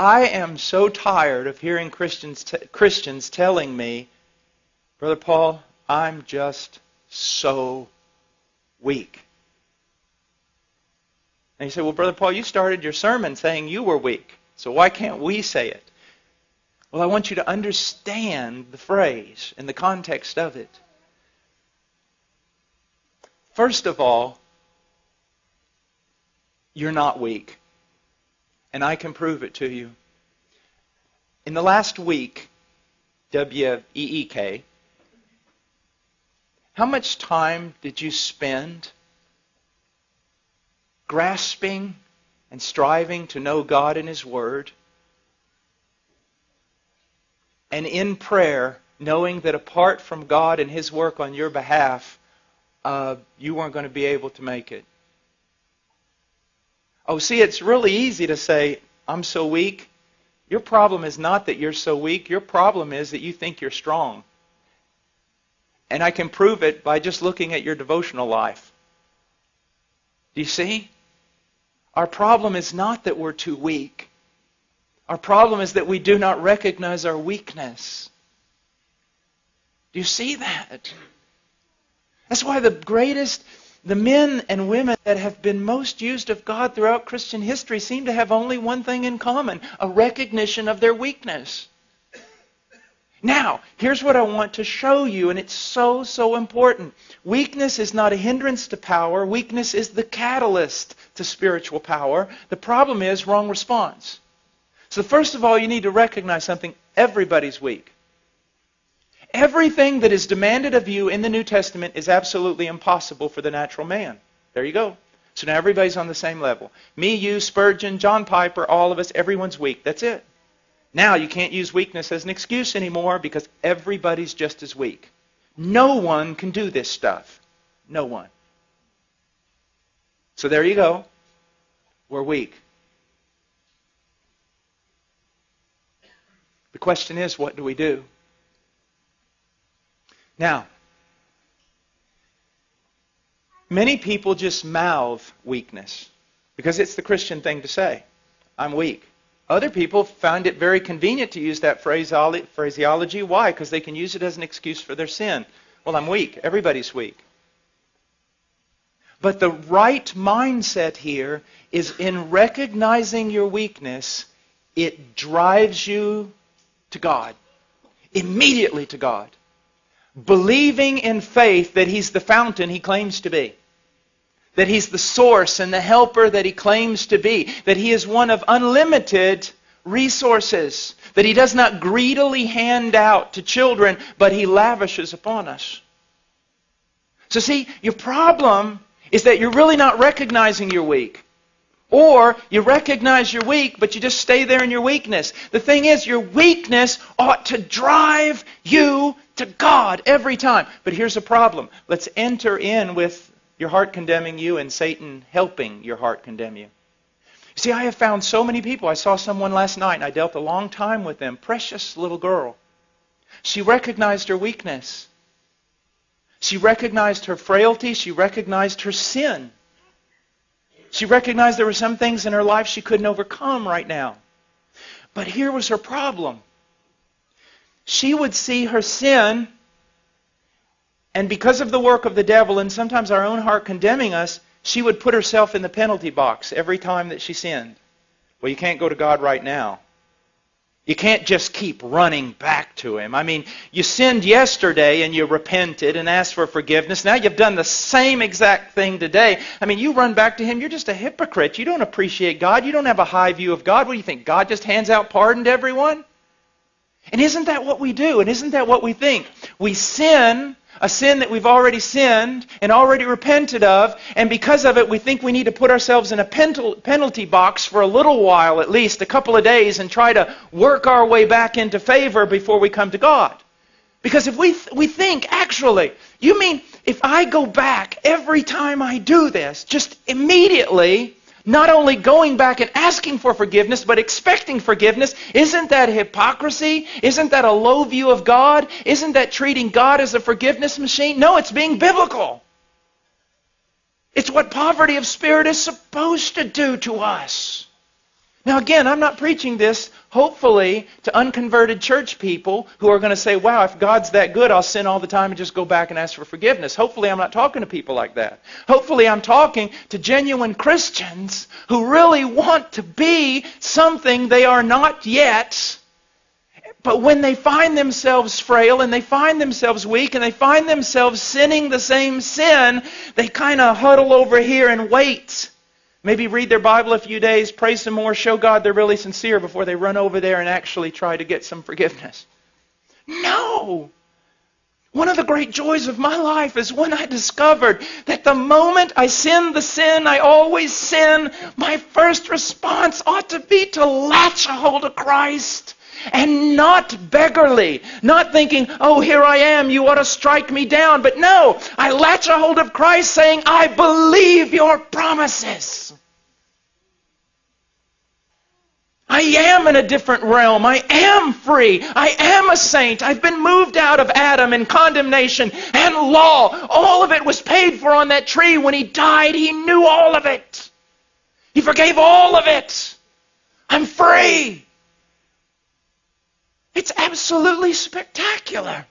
I am so tired of hearing Christians telling me, Brother Paul, I'm just so weak. And you say, well, Brother Paul, you started your sermon saying you were weak. So why can't we say it? Well, I want you to understand the phrase and the context of it. First of all, you're not weak. And I can prove it to you. In the last week, W-E-E-K, how much time did you spend grasping and striving to know God and His Word? And in prayer, knowing that apart from God and His work on your behalf, you weren't going to be able to make it. Oh, see, it's really easy to say, I'm so weak. Your problem is not that you're so weak. Your problem is that you think you're strong. And I can prove it by just looking at your devotional life. Do you see? Our problem is not that we're too weak. Our problem is that we do not recognize our weakness. Do you see that? That's why the men and women that have been most used of God throughout Christian history seem to have only one thing in common, a recognition of their weakness. Now, here's what I want to show you, and it's so, so important. Weakness is not a hindrance to power. Weakness is the catalyst to spiritual power. The problem is wrong response. So first of all, you need to recognize something. Everybody's weak. Everything that is demanded of you in the New Testament is absolutely impossible for the natural man. There you go. So now everybody's on the same level. Me, you, Spurgeon, John Piper, all of us, everyone's weak. That's it. Now you can't use weakness as an excuse anymore because everybody's just as weak. No one can do this stuff. No one. So there you go. We're weak. The question is, what do we do? Now, many people just mouth weakness because it's the Christian thing to say. I'm weak. Other people find it very convenient to use that phraseology. Why? Because they can use it as an excuse for their sin. Well, I'm weak. Everybody's weak. But the right mindset here is in recognizing your weakness, it drives you to God. Immediately to God. Believing in faith that He's the fountain He claims to be. That He's the source and the helper that He claims to be. That He is one of unlimited resources. That He does not greedily hand out to children, but He lavishes upon us. So see, your problem is that you're really not recognizing you're weak. Or you recognize you're weak, but you just stay there in your weakness. The thing is, your weakness ought to drive you to God every time. But here's the problem. Let's enter in with your heart condemning you and Satan helping your heart condemn you. See, I have found so many people. I saw someone last night and I dealt a long time with them. Precious little girl. She recognized her weakness. She recognized her frailty. She recognized her sin. She recognized there were some things in her life she couldn't overcome right now. But here was her problem. She would see her sin, and because of the work of the devil and sometimes our own heart condemning us, she would put herself in the penalty box every time that she sinned. Well, you can't go to God right now. You can't just keep running back to Him. I mean, you sinned yesterday and you repented and asked for forgiveness. Now you've done the same exact thing today. I mean, you run back to Him, you're just a hypocrite. You don't appreciate God. You don't have a high view of God. What do you think? God just hands out pardon to everyone? And isn't that what we do? And isn't that what we think? We sin, a sin that we've already sinned and already repented of, and because of it we think we need to put ourselves in a penalty box for a little while, at least a couple of days, and try to work our way back into favor before we come to God. Because if we think, actually, you mean if I go back every time I do this, just immediately, not only going back and asking for forgiveness, but expecting forgiveness, isn't that hypocrisy? Isn't that a low view of God? Isn't that treating God as a forgiveness machine? No, it's being biblical. It's what poverty of spirit is supposed to do to us. Now again, I'm not preaching this, hopefully, to unconverted church people who are going to say, wow, if God's that good, I'll sin all the time and just go back and ask for forgiveness. Hopefully I'm not talking to people like that. Hopefully I'm talking to genuine Christians who really want to be something they are not yet. But when they find themselves frail and they find themselves weak and they find themselves sinning the same sin, they kind of huddle over here and wait. Maybe read their Bible a few days, pray some more, show God they're really sincere before they run over there and actually try to get some forgiveness. No! One of the great joys of my life is when I discovered that the moment I sin the sin I always sin, my first response ought to be to latch a hold of Christ. And not beggarly, not thinking, oh, here I am, you ought to strike me down. But no, I latch a hold of Christ saying, I believe your promises. I am in a different realm. I am free. I am a saint. I've been moved out of Adam and condemnation and law. All of it was paid for on that tree. When He died, He knew all of it. He forgave all of it. I'm free. It's absolutely spectacular.